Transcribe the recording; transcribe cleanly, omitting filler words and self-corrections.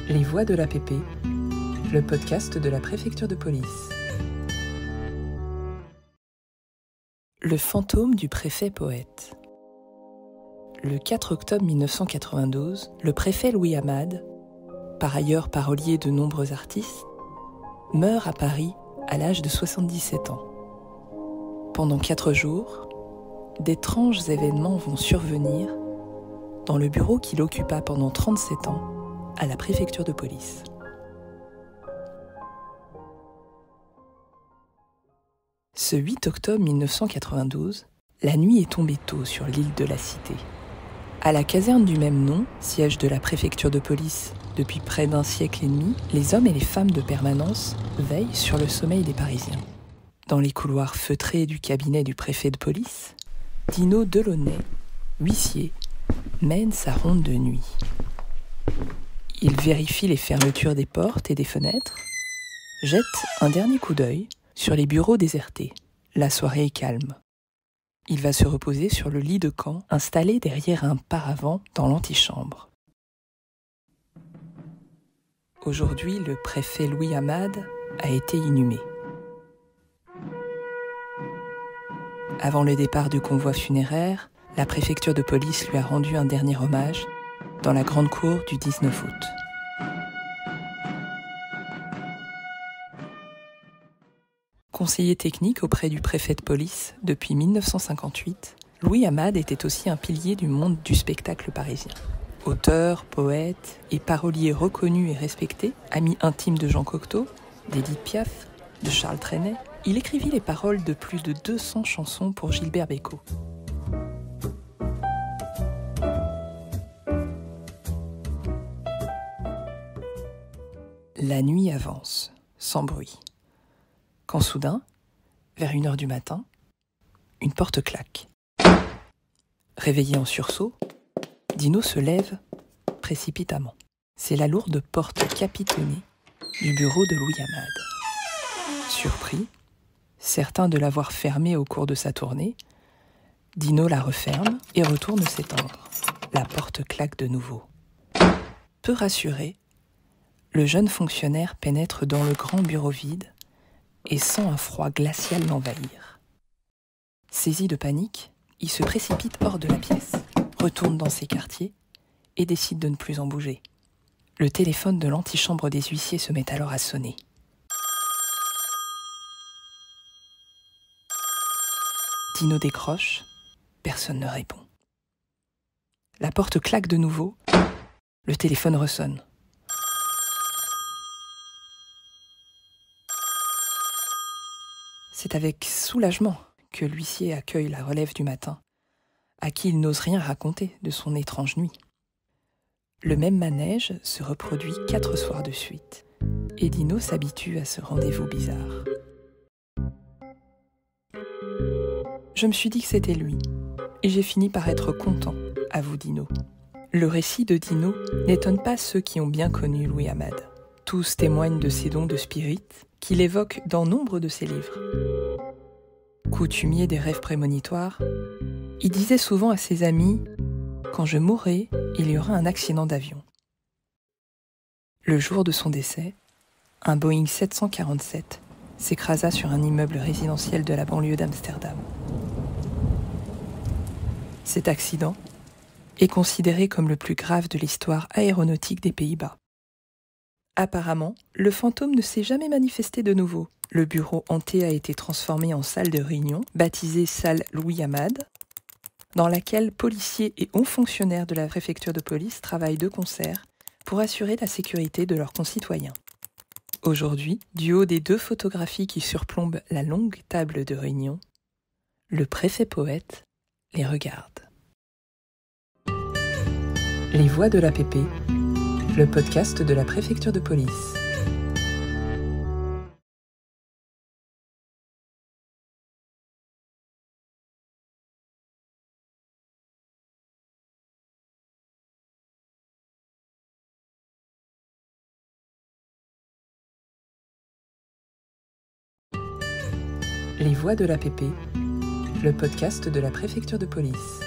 Les Voix de l'APP, le podcast de la préfecture de police. Le fantôme du préfet poète. Le 4 octobre 1992, le préfet Louis Amade, par ailleurs parolier de nombreux artistes, meurt à Paris à l'âge de 77 ans. Pendant 4 jours, d'étranges événements vont survenir dans le bureau qu'il occupa pendant 37 ans à la préfecture de police. Ce 8 octobre 1992, la nuit est tombée tôt sur l'île de la Cité. À la caserne du même nom, siège de la préfecture de police depuis près d'un siècle et demi, les hommes et les femmes de permanence veillent sur le sommeil des Parisiens. Dans les couloirs feutrés du cabinet du préfet de police, Dino Delaunay, huissier, mène sa ronde de nuit. Il vérifie les fermetures des portes et des fenêtres, jette un dernier coup d'œil sur les bureaux désertés. La soirée est calme. Il va se reposer sur le lit de camp installé derrière un paravent dans l'antichambre. Aujourd'hui, le préfet Louis Amade a été inhumé. Avant le départ du convoi funéraire, la préfecture de police lui a rendu un dernier hommage dans la grande cour du 19 août. Conseiller technique auprès du préfet de police depuis 1958, Louis Amade était aussi un pilier du monde du spectacle parisien. Auteur, poète et parolier reconnu et respecté, ami intime de Jean Cocteau, d'Édith Piaf, de Charles Trenet, il écrivit les paroles de plus de 200 chansons pour Gilbert Bécaud. La nuit avance, sans bruit. Quand soudain, vers 1h du matin, une porte claque. Réveillé en sursaut, Dino se lève précipitamment. C'est la lourde porte capitonnée du bureau de Louis Amade. Surpris, certain de l'avoir fermée au cours de sa tournée, Dino la referme et retourne s'étendre. La porte claque de nouveau. Peu rassuré, le jeune fonctionnaire pénètre dans le grand bureau vide et sent un froid glacial l'envahir. Saisi de panique, il se précipite hors de la pièce, retourne dans ses quartiers et décide de ne plus en bouger. Le téléphone de l'antichambre des huissiers se met alors à sonner. Dino décroche, personne ne répond. La porte claque de nouveau, le téléphone ressonne. C'est avec soulagement que l'huissier accueille la relève du matin, à qui il n'ose rien raconter de son étrange nuit. Le même manège se reproduit 4 soirs de suite, et Dino s'habitue à ce rendez-vous bizarre. Je me suis dit que c'était lui, et j'ai fini par être content, avoue Dino. Le récit de Dino n'étonne pas ceux qui ont bien connu Louis Amade. Tous témoignent de ses dons de spirit, qu'il évoque dans nombre de ses livres. Coutumier des rêves prémonitoires, il disait souvent à ses amis « Quand je mourrai, il y aura un accident d'avion ». Le jour de son décès, un Boeing 747 s'écrasa sur un immeuble résidentiel de la banlieue d'Amsterdam. Cet accident est considéré comme le plus grave de l'histoire aéronautique des Pays-Bas. Apparemment, le fantôme ne s'est jamais manifesté de nouveau. Le bureau hanté a été transformé en salle de réunion, baptisée salle Louis Amade, dans laquelle policiers et hauts fonctionnaires de la préfecture de police travaillent de concert pour assurer la sécurité de leurs concitoyens. Aujourd'hui, du haut des 2 photographies qui surplombent la longue table de réunion, le préfet poète les regarde. Les Voix de l'APP, le podcast de la préfecture de police. Les Voix de l'APP, le podcast de la préfecture de police.